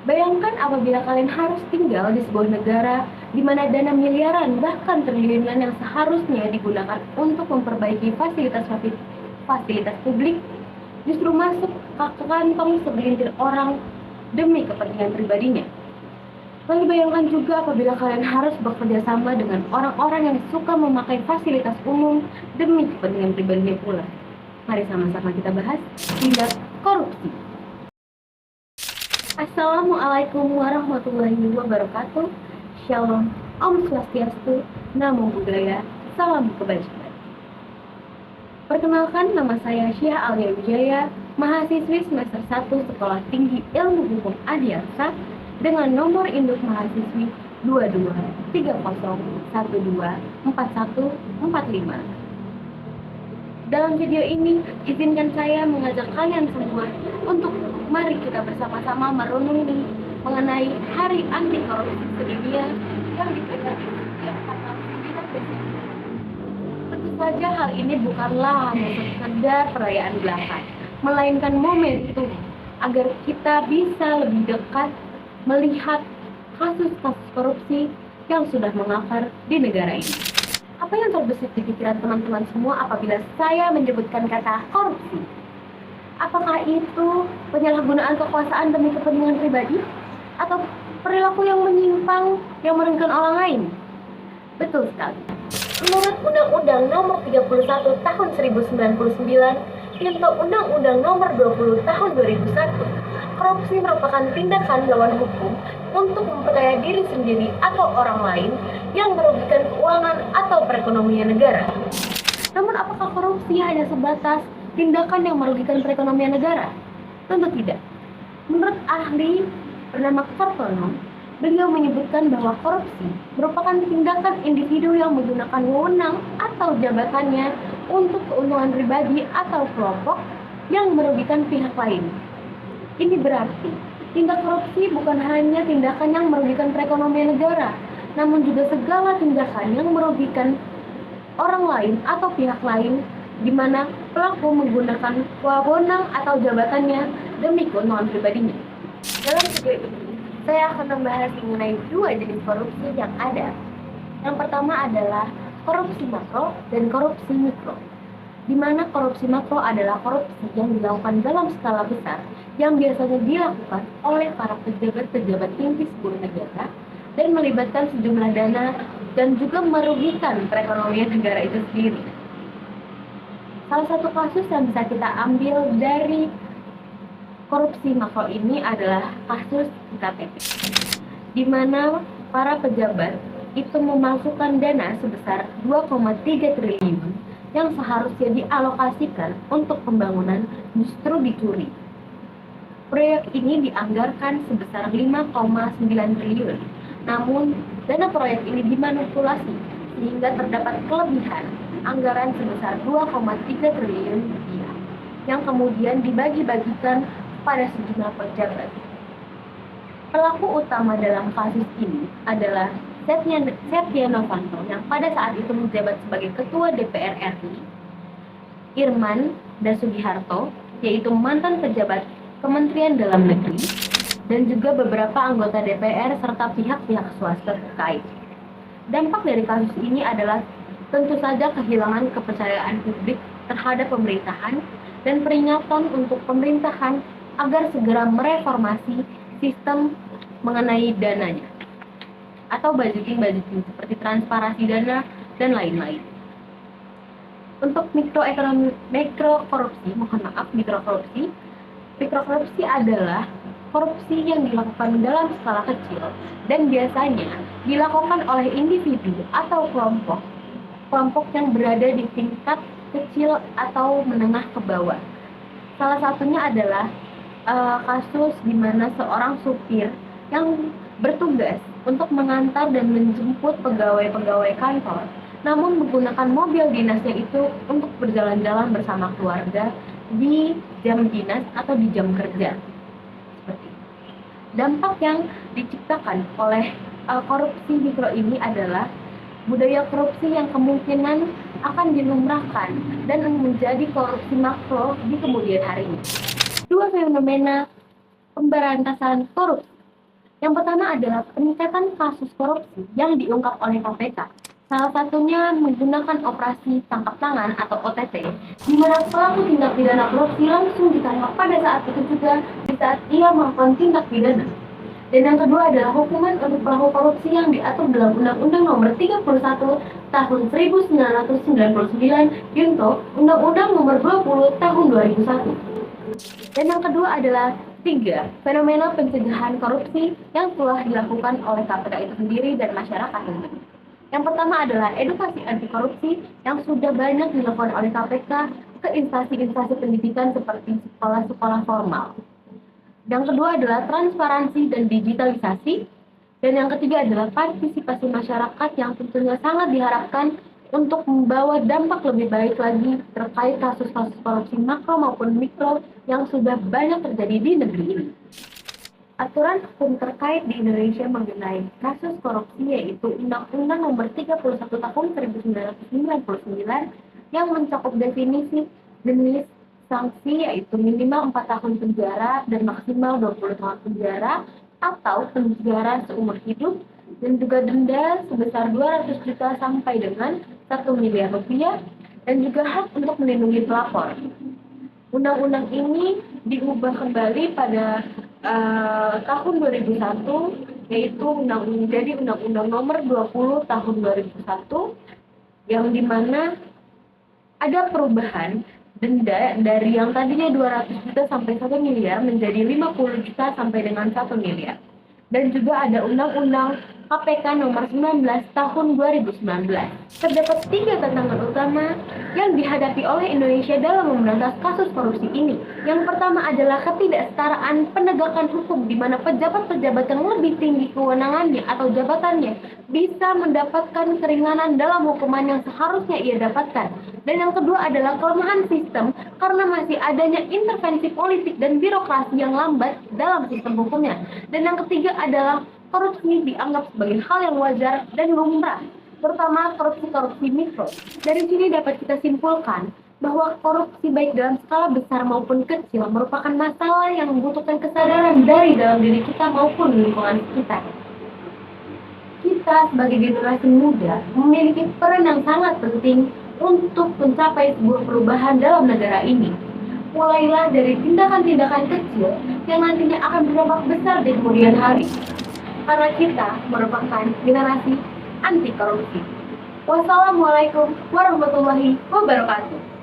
Bayangkan apabila kalian harus tinggal di sebuah negara di mana dana miliaran bahkan triliunan yang seharusnya digunakan untuk memperbaiki fasilitas publik justru masuk ke kantong segelintir orang demi kepentingan pribadinya. Lalu bayangkan juga apabila kalian harus bekerja sama dengan orang-orang yang suka memakai fasilitas umum demi kepentingan pribadinya pula. Mari sama-sama kita bahas tindak korupsi. Assalamualaikum warahmatullahi wabarakatuh. Shalom, Om Swastiastu, Namo Buddhaya, Salam Kebajikan. Perkenalkan, nama saya Syah Alia Wijaya, mahasiswi semester 1 Sekolah Tinggi Ilmu Hukum Adiaksa dengan nomor induk mahasiswi 2230124145. Dalam video ini, izinkan saya mengajak kalian semua untuk mari kita bersama-sama merenungi mengenai Hari Anti Korupsi Sedunia yang diperingati setiap tanggal 9 Desember. Tentu saja hal ini bukanlah hanya sekedar perayaan belaka, melainkan momentum agar kita bisa lebih dekat melihat kasus-kasus korupsi yang sudah mengakar di negara ini. Apa yang terbesit di pikiran teman-teman semua apabila saya menyebutkan kata korupsi? Apakah itu penyalahgunaan kekuasaan demi kepentingan pribadi? Atau perilaku yang menyimpang yang merugikan orang lain? Betul sekali. Menurut Undang-Undang Nomor 31 Tahun 1999 atau Undang-Undang Nomor 20 Tahun 2001, korupsi merupakan tindakan melawan hukum untuk memperkaya diri sendiri atau orang lain yang merugikan keuangan atau perekonomian negara. Namun apakah korupsi hanya sebatas tindakan yang merugikan perekonomian negara? Tentu tidak. Menurut ahli bernama Kartono, beliau menyebutkan bahwa korupsi merupakan tindakan individu yang menggunakan wewenang atau jabatannya untuk keuntungan pribadi atau kelompok yang merugikan pihak lain. Ini berarti tindak korupsi bukan hanya tindakan yang merugikan perekonomian negara, namun juga segala tindakan yang merugikan orang lain atau pihak lain di mana pelaku menggunakan wewenang atau jabatannya demi keuntungan pribadinya. Dalam video ini, saya akan membahas mengenai dua jenis korupsi yang ada. Yang pertama adalah korupsi makro dan korupsi mikro, di mana korupsi makro adalah korupsi yang dilakukan dalam skala besar yang biasanya dilakukan oleh para pejabat-pejabat tinggi sebuah negara dan melibatkan sejumlah dana dan juga merugikan perekonomian negara itu sendiri. Salah satu kasus yang bisa kita ambil dari korupsi makro ini adalah kasus IKTP, di mana para pejabat itu memasukkan dana sebesar 2,3 triliun yang seharusnya dialokasikan untuk pembangunan justru dicuri. Proyek ini dianggarkan sebesar 5,9 triliun, namun dana proyek ini dimanipulasi sehingga terdapat kelebihan anggaran sebesar 2,3 triliun rupiah yang kemudian dibagi-bagikan pada sejumlah pejabat. Pelaku utama dalam kasus ini adalah Setia Novanto yang pada saat itu menjabat sebagai Ketua DPR RI, Irman Dasugiharto, yaitu mantan pejabat Kementerian Dalam Negeri, dan juga beberapa anggota DPR serta pihak-pihak swasta terkait. Dampak dari kasus ini adalah tentu saja kehilangan kepercayaan publik terhadap pemerintahan dan peringatan untuk pemerintahan agar segera mereformasi sistem mengenai dananya atau budgeting seperti transparansi dana dan lain-lain. Untuk mikrokorupsi adalah korupsi yang dilakukan dalam skala kecil dan biasanya dilakukan oleh individu atau kelompok yang berada di tingkat kecil atau menengah ke bawah. Salah satunya adalah kasus di mana seorang supir yang bertugas untuk mengantar dan menjemput pegawai-pegawai kantor, namun menggunakan mobil dinasnya itu untuk berjalan-jalan bersama keluarga di jam dinas atau di jam kerja. Seperti itu. Dampak yang diciptakan oleh korupsi mikro ini adalah budaya korupsi yang kemungkinan akan dilumrahkan dan menjadi korupsi makro di kemudian hari. Dua fenomena pemberantasan korupsi. Yang pertama adalah peningkatan kasus korupsi yang diungkap oleh KPK. Salah satunya menggunakan operasi tangkap tangan atau OTT, di mana pelaku tindak pidana korupsi langsung ditangkap pada saat itu juga di saat ia melakukan tindak pidana. Dan yang kedua adalah hukuman untuk pelaku korupsi yang diatur dalam Undang-Undang Nomor 31 Tahun 1999 junto Undang-Undang Nomor 20 Tahun 2001. Dan yang kedua adalah tiga, fenomena pencegahan korupsi yang telah dilakukan oleh KPK itu sendiri dan masyarakat tentunya. Yang pertama adalah edukasi anti korupsi yang sudah banyak dilakukan oleh KPK ke instansi-instansi pendidikan seperti sekolah-sekolah formal. Yang kedua adalah transparansi dan digitalisasi. Dan yang ketiga adalah partisipasi masyarakat yang tentunya sangat diharapkan untuk membawa dampak lebih baik lagi terkait kasus-kasus korupsi makro maupun mikro yang sudah banyak terjadi di negeri ini. Aturan hukum terkait di Indonesia mengenai kasus korupsi yaitu Undang-Undang Nomor 31 Tahun 1999 yang mencakup definisi jenis sanksi yaitu minimal 4 tahun penjara dan maksimal 20 tahun penjara atau penjara seumur hidup dan juga denda sebesar 200 juta sampai dengan 1 miliar rupiah dan juga hak untuk melindungi pelapor. Undang-undang ini diubah kembali pada tahun 2001 yaitu menjadi Undang-Undang Nomor 20 Tahun 2001 yang dimana ada perubahan denda dari yang tadinya 200 juta sampai 1 miliar menjadi 50 juta sampai dengan 1 miliar. Dan juga ada Undang-Undang KPK Nomor 19 Tahun 2019. Terdapat tiga tantangan utama yang dihadapi oleh Indonesia dalam memberantas kasus korupsi ini. Yang pertama adalah ketidaksetaraan penegakan hukum di mana pejabat-pejabat yang lebih tinggi kewenangannya atau jabatannya bisa mendapatkan keringanan dalam hukuman yang seharusnya ia dapatkan. Dan yang kedua adalah kelemahan sistem karena masih adanya intervensi politik dan birokrasi yang lambat dalam sistem hukumnya. Dan yang ketiga adalah korupsi dianggap sebagai hal yang wajar dan lumrah, terutama korupsi-korupsi mikro. Dari sini dapat kita simpulkan bahwa korupsi baik dalam skala besar maupun kecil merupakan masalah yang membutuhkan kesadaran dari dalam diri kita maupun lingkungan sekitar. Kita sebagai generasi muda memiliki peran yang sangat penting untuk mencapai sebuah perubahan dalam negara ini. Mulailah dari tindakan-tindakan kecil yang nantinya akan berdampak besar di kemudian hari. Karena kita merupakan generasi anti korupsi. Wassalamualaikum warahmatullahi wabarakatuh.